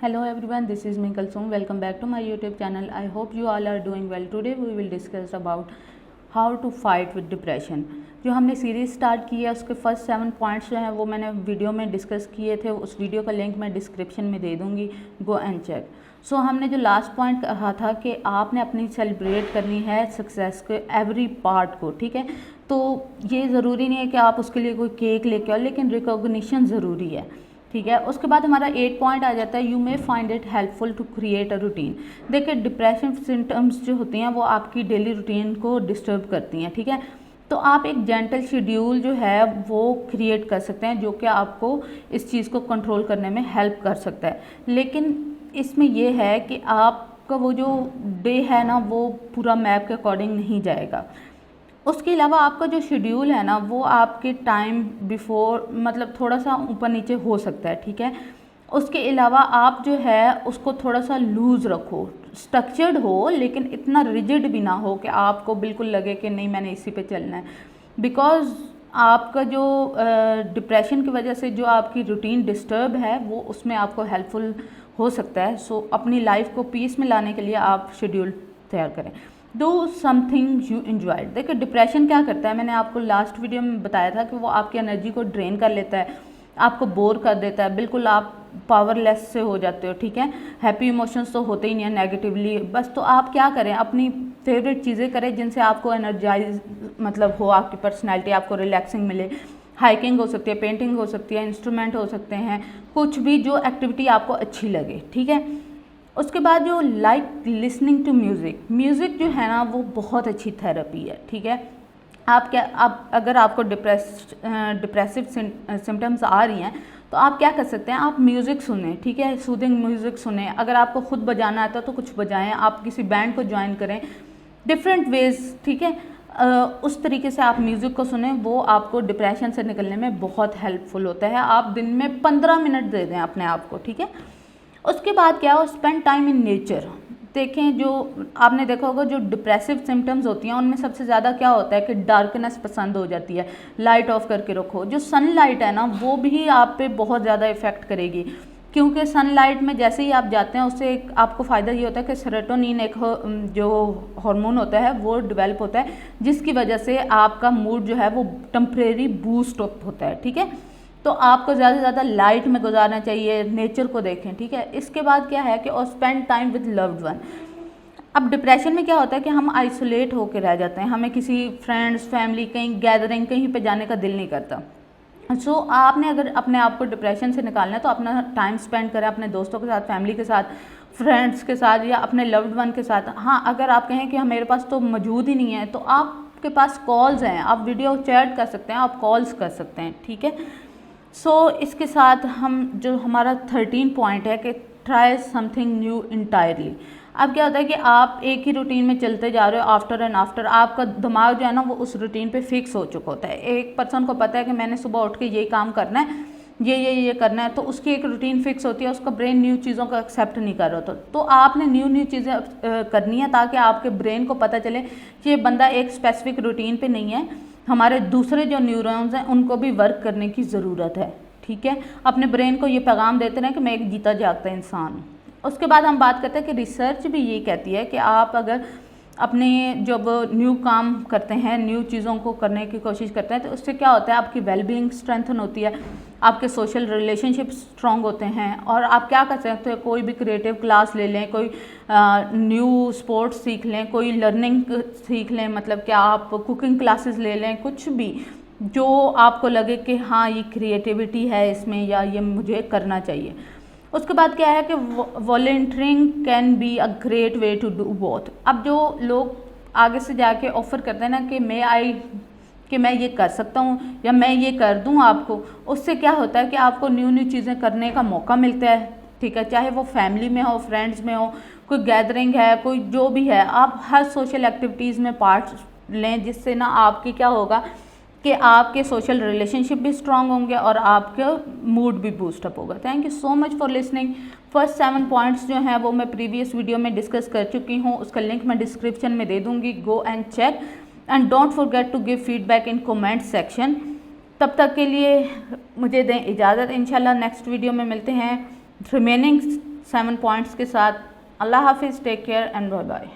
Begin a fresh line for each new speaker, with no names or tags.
Hello everyone, this is me Kalsoom. Welcome back to my YouTube channel. I hope you all are doing well. Today we will discuss about how to fight with depression. जो हमने series start की है उसके first 7 points जो हैं वो मैंने video में डिस्कस किए थे. उस वीडियो का लिंक मैं डिस्क्रिप्शन में दे दूँगी. Go and check. सो हमने जो लास्ट पॉइंट कहा था कि आपने अपनी सेलिब्रेट करनी है सक्सेस के एवरी पार्ट को. ठीक है, तो ये ज़रूरी नहीं है कि आप उसके लिए कोई केक लेके आओ, लेकिन रिकॉग्निशन ज़रूरी है. ठीक है, उसके बाद हमारा 8 पॉइंट आ जाता है you may find it helpful to create a routine. देखिए, डिप्रेशन सिम्टम्स जो होती हैं वो आपकी डेली रूटीन को डिस्टर्ब करती हैं. ठीक है, तो आप एक जेंटल शेड्यूल जो है वो क्रिएट कर सकते हैं जो कि आपको इस चीज़ को कंट्रोल करने में हेल्प कर सकता है. लेकिन इसमें यह है कि आपका वो जो डे है ना वो पूरा मैप के अकॉर्डिंग नहीं जाएगा. उसके अलावा आपका जो शेड्यूल है ना वो आपके टाइम बिफोर मतलब थोड़ा सा ऊपर नीचे हो सकता है. ठीक है, उसके अलावा आप जो है उसको थोड़ा सा लूज़ रखो, स्ट्रक्चर्ड हो लेकिन इतना रिजिड भी ना हो कि आपको बिल्कुल लगे कि नहीं मैंने इसी पे चलना है. बिकॉज़ आपका जो डिप्रेशन की वजह से जो आपकी रूटीन डिस्टर्ब है वो उसमें आपको हेल्पफुल हो सकता है. सो अपनी लाइफ को पीस में लाने के लिए आप शेड्यूल तैयार करें. Do something you enjoyed. देखिए, डिप्रेशन क्या करता है, मैंने आपको लास्ट वीडियो में बताया था कि वो आपकी एनर्जी को ड्रेन कर लेता है, आपको बोर कर देता है, बिल्कुल आप पावरलेस से हो जाते हो. ठीक है, हैप्पी इमोशंस तो होते ही नहीं है नेगेटिवली बस. तो आप क्या करें, अपनी फेवरेट चीज़ें करें जिनसे आपको एनर्जाइज मतलब हो, आपकी पर्सनैलिटी आपको रिलैक्सिंग मिले. हाइकिंग हो सकती है, पेंटिंग हो सकती है, इंस्ट्रूमेंट हो सकते हैं, कुछ भी जो एक्टिविटी आपको अच्छी लगे. ठीक है, उसके बाद जो लाइक लिसनिंग टू म्यूज़िक जो है ना वो बहुत अच्छी थेरेपी है. ठीक है, आप अगर आपको डिप्रेसिव सिम्टम्स आ रही हैं तो आप क्या कर सकते हैं, आप म्यूज़िक सुनें. ठीक है, सूदिंग म्यूज़िक सुनें. अगर आपको खुद बजाना आता है तो कुछ बजाएं, आप किसी बैंड को ज्वाइन करें, डिफरेंट वेज. ठीक है, उस तरीके से आप म्यूज़िक को सुनें, वो आपको डिप्रेशन से निकलने में बहुत हेल्पफुल होता है. आप दिन में 15 मिनट दे दें अपने आप को. ठीक है, उसके बाद क्या हो, स्पेंड टाइम इन नेचर. देखें, जो आपने देखा होगा जो डिप्रेसिव सिम्टम्स होती हैं उनमें सबसे ज़्यादा क्या होता है कि डार्कनेस पसंद हो जाती है. लाइट ऑफ करके रखो. जो सनलाइट है ना वो भी आप पे बहुत ज़्यादा इफ़ेक्ट करेगी, क्योंकि सनलाइट में जैसे ही आप जाते हैं उससे एक आपको फ़ायदा ये होता है कि सेरोटोनिन एक जो हार्मोन होता है वो डेवलप होता है, जिसकी वजह से आपका मूड जो है वो टेम्परेरी बूस्ट अप होता है. ठीक है, तो आपको ज़्यादा से ज़्यादा लाइट में गुजारना चाहिए, नेचर को देखें. ठीक है, इसके बाद क्या है कि और spend time with loved one. अब डिप्रेशन में क्या होता है कि हम आइसोलेट होकर रह जाते हैं, हमें किसी फ्रेंड्स फैमिली कहीं गैदरिंग कहीं पे जाने का दिल नहीं करता. सो आपने अगर अपने आप को डिप्रेशन से निकालना है तो अपना टाइम स्पेंड करें अपने दोस्तों के साथ, फैमिली के साथ, फ्रेंड्स के साथ या अपने लव्ड वन के साथ. हाँ, अगर आप कहें कि मेरे पास तो मौजूद ही नहीं है तो आपके पास कॉल्स हैं, आप वीडियो चैट कर सकते हैं, आप कॉल्स कर सकते हैं. ठीक है, सो इसके साथ हम जो हमारा 13 पॉइंट है कि ट्राई समथिंग न्यू इंटायरली. अब क्या होता है कि आप एक ही रूटीन में चलते जा रहे हो, आफ्टर एंड आफ्टर आपका दिमाग जो है ना वो उस रूटीन पे फिक्स हो चुका होता है. एक पर्सन को पता है कि मैंने सुबह उठ के यही काम करना है, ये करना है, तो उसकी एक रूटीन फिक्स होती है, उसका ब्रेन न्यू चीज़ों को एक्सेप्ट नहीं कर रहा होता. तो आपने न्यू चीज़ें करनी है ताकि आपके ब्रेन को पता चले कि ये बंदा एक स्पेसिफिक रूटीन पे नहीं है, हमारे दूसरे जो न्यूरॉन्स हैं उनको भी वर्क करने की ज़रूरत है. ठीक है, अपने ब्रेन को ये पैगाम देते रहें कि मैं एक जीता जागता इंसान हूँ. उसके बाद हम बात करते हैं कि रिसर्च भी ये कहती है कि आप अगर अपने जब न्यू काम करते हैं, न्यू चीज़ों को करने की कोशिश करते हैं तो उससे क्या होता है, आपकी वेलबींग स्ट्रेंथन होती है, आपके सोशल रिलेशनशिप स्ट्रॉन्ग होते हैं. और आप क्या कर सकते हैं, कोई भी क्रिएटिव क्लास ले लें, कोई न्यू स्पोर्ट्स सीख लें, कोई लर्निंग सीख लें, मतलब क्या आप कुकिंग क्लासेस ले लें, कुछ भी जो आपको लगे कि हाँ ये क्रिएटिविटी है इसमें या ये मुझे करना चाहिए. उसके बाद क्या है कि volunteering can be a great way to do both. अब जो लोग आगे से जाके ऑफ़र करते हैं ना कि मैं ये कर सकता हूँ या मैं ये कर दूँ आपको, उससे क्या होता है कि आपको न्यू चीज़ें करने का मौका मिलता है. ठीक है, चाहे वो फैमिली में हो, फ्रेंड्स में हो, कोई गैदरिंग है, कोई जो भी है, आप हर सोशल एक्टिविटीज़ में पार्ट लें, जिससे ना आपकी क्या होगा कि आपके सोशल रिलेशनशिप भी स्ट्रांग होंगे और आपका मूड भी बूस्टअप होगा. Thank you so much for listening. First 7 points जो हैं वो मैं प्रीवियस वीडियो में डिस्कस कर चुकी हूँ, उसका लिंक मैं डिस्क्रिप्शन में दे दूँगी. Go and check and don't forget to give feedback in comment section. तब तक के लिए मुझे दें इजाज़त. इंशाल्लाह नेक्स्ट वीडियो में मिलते हैं. रिमेनिंग 7 पॉइंट्स के साथ। अल्लाह हाफिज़, take care and bye bye.